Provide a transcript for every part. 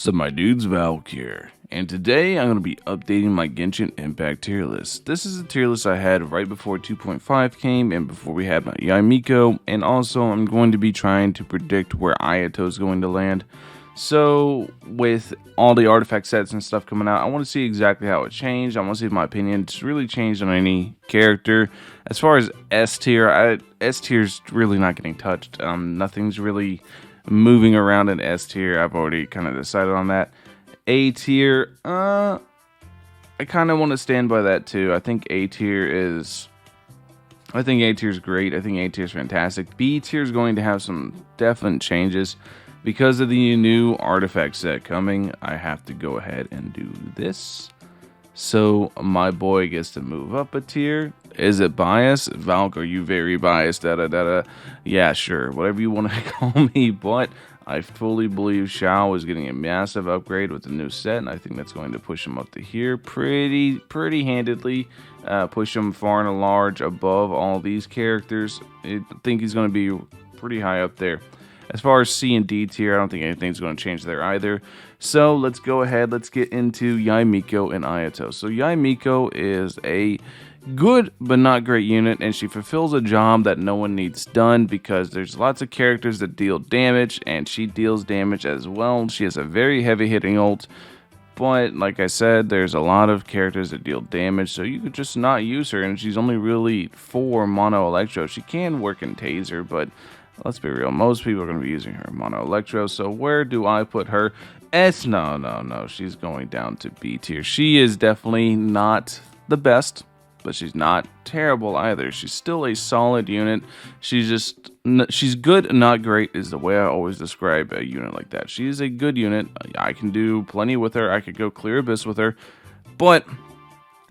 What's up, my dudes? Valkyrja, and today I'm going to be updating my Genshin Impact tier list. This is a tier list I had right before 2.5 came and before we had my Yae Miko, and also I'm going to be trying to predict where Ayato is going to land. So, with all the artifact sets and stuff coming out, I want to see exactly how it changed. I want to see if my opinion's really changed on any character. As far as S tier, S tier's really not getting touched. Nothing's really moving around in S tier. I've already kind of decided on that. A tier, I kind of want to stand by that too. I think A tier is great. I think A tier is fantastic. B tier is going to have some definite changes. Because of the new artifact set coming, I have to go ahead and do this. So my boy gets to move up a tier. Is it biased? Valk, are you very biased? Yeah, sure. Whatever you want to call me. But I fully believe Xiao is getting a massive upgrade with the new set. And I think that's going to push him up to here pretty handedly. Push him far and large above all these characters. I think he's going to be pretty high up there. As far as C and D tier, I don't think anything's going to change there either. So let's go ahead. Let's get into Yae Miko and Ayato. So Yae Miko is a good but not great unit, and she fulfills a job that no one needs done because there's lots of characters that deal damage, and she deals damage as well. She has a very heavy hitting ult. But, like I said, there's a lot of characters that deal damage, so you could just not use her, and she's only really for Mono Electro. She can work in Taser, but let's be real, most people are going to be using her Mono Electro, so where do I put her? No, she's going down to B tier. She is definitely not the best, but she's not terrible either. She's still a solid unit. She's good, not great is the way I always describe a unit like that. She is a good unit. I can do plenty with her. I could go clear Abyss with her, but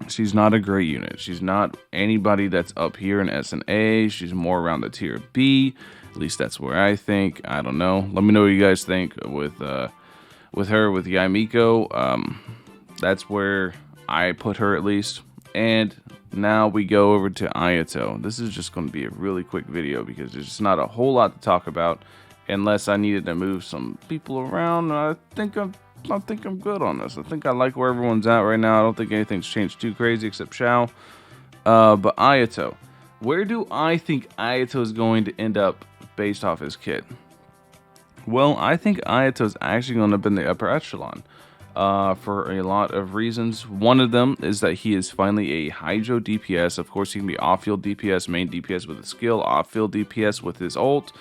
she's not a great unit. She's not anybody that's up here in S and A. She's more around the tier B. At least that's where I think. I don't know. Let me know what you guys think with her, with Yae Miko. That's where I put her at least. And now we go over to Ayato. This is just going to be a really quick video because there's just not a whole lot to talk about unless I needed to move some people around. I think I'm good on this. I think I like where everyone's at right now. I don't think anything's changed too crazy except Xiao. But Ayato. Where do I think Ayato is going to end up based off his kit? Well, I think Ayato is actually going to be in the upper echelon for a lot of reasons. One of them is that he is finally a Hydro DPS. Of course, he can be off-field DPS, main DPS with a skill, off-field DPS with his ult.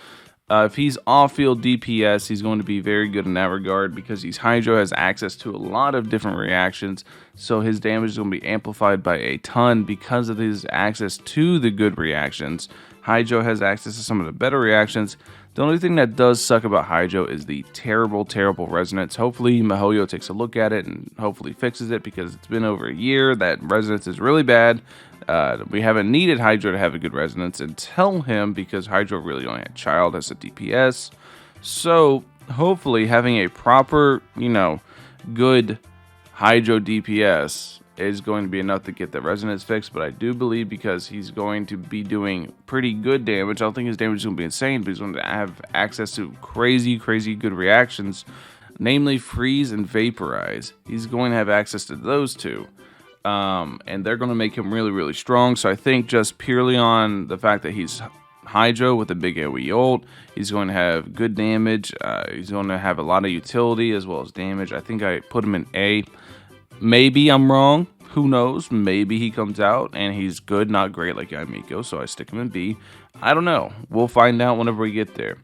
If he's off-field DPS, he's going to be very good in that regard because he's Hydro, has access to a lot of different reactions, so his damage is going to be amplified by a ton because of his access to the good reactions. Hydro has access to some of the better reactions. The only thing that does suck about Hydro is the terrible resonance. Hopefully MiHoYo takes a look at it and hopefully fixes it because it's been over a year that resonance is really bad. We haven't needed Hydro to have a good resonance until him because Hydro really only had Child as a DPS. So hopefully having a proper, good Hydro DPS is going to be enough to get the resonance fixed. But I do believe because he's going to be doing pretty good damage, I don't think his damage is going to be insane, but he's going to have access to crazy good reactions, namely Freeze and Vaporize. He's going to have access to those two. And they're going to make him really strong. So I think just purely on the fact that he's Hydro with a big AoE ult, he's going to have good damage. He's going to have a lot of utility as well as damage. I think I put him in A. Maybe I'm wrong. Who knows? Maybe he comes out and he's good, not great like Yae Miko, so I stick him in B. I don't know. We'll find out whenever we get there.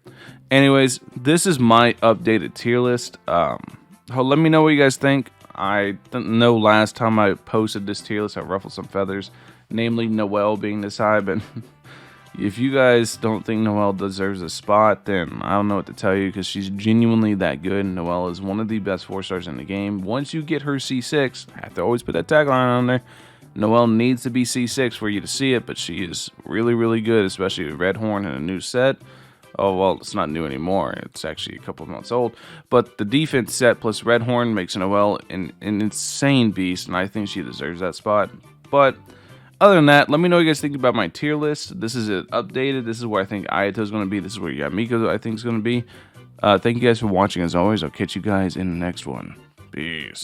Anyways, this is my updated tier list. Let me know what you guys think. I know last time I posted this tier list, I ruffled some feathers, namely Noelle being this high, but if you guys don't think Noelle deserves a spot, then I don't know what to tell you because she's genuinely that good. Noelle is one of the best 4-stars in the game. Once you get her C6, I have to always put that tagline on there. Noelle needs to be C6 for you to see it, but she is really good, especially with Red Horn and a new set. Oh, well, it's not new anymore. It's actually a couple of months old. But the defense set plus Red Horn makes Noelle an insane beast, and I think she deserves that spot. But other than that, let me know what you guys think about my tier list. This is it updated. This is where I think Ayato is going to be. This is where Yae Miko I think is going to be. Thank you guys for watching. As always, I'll catch you guys in the next one. Peace.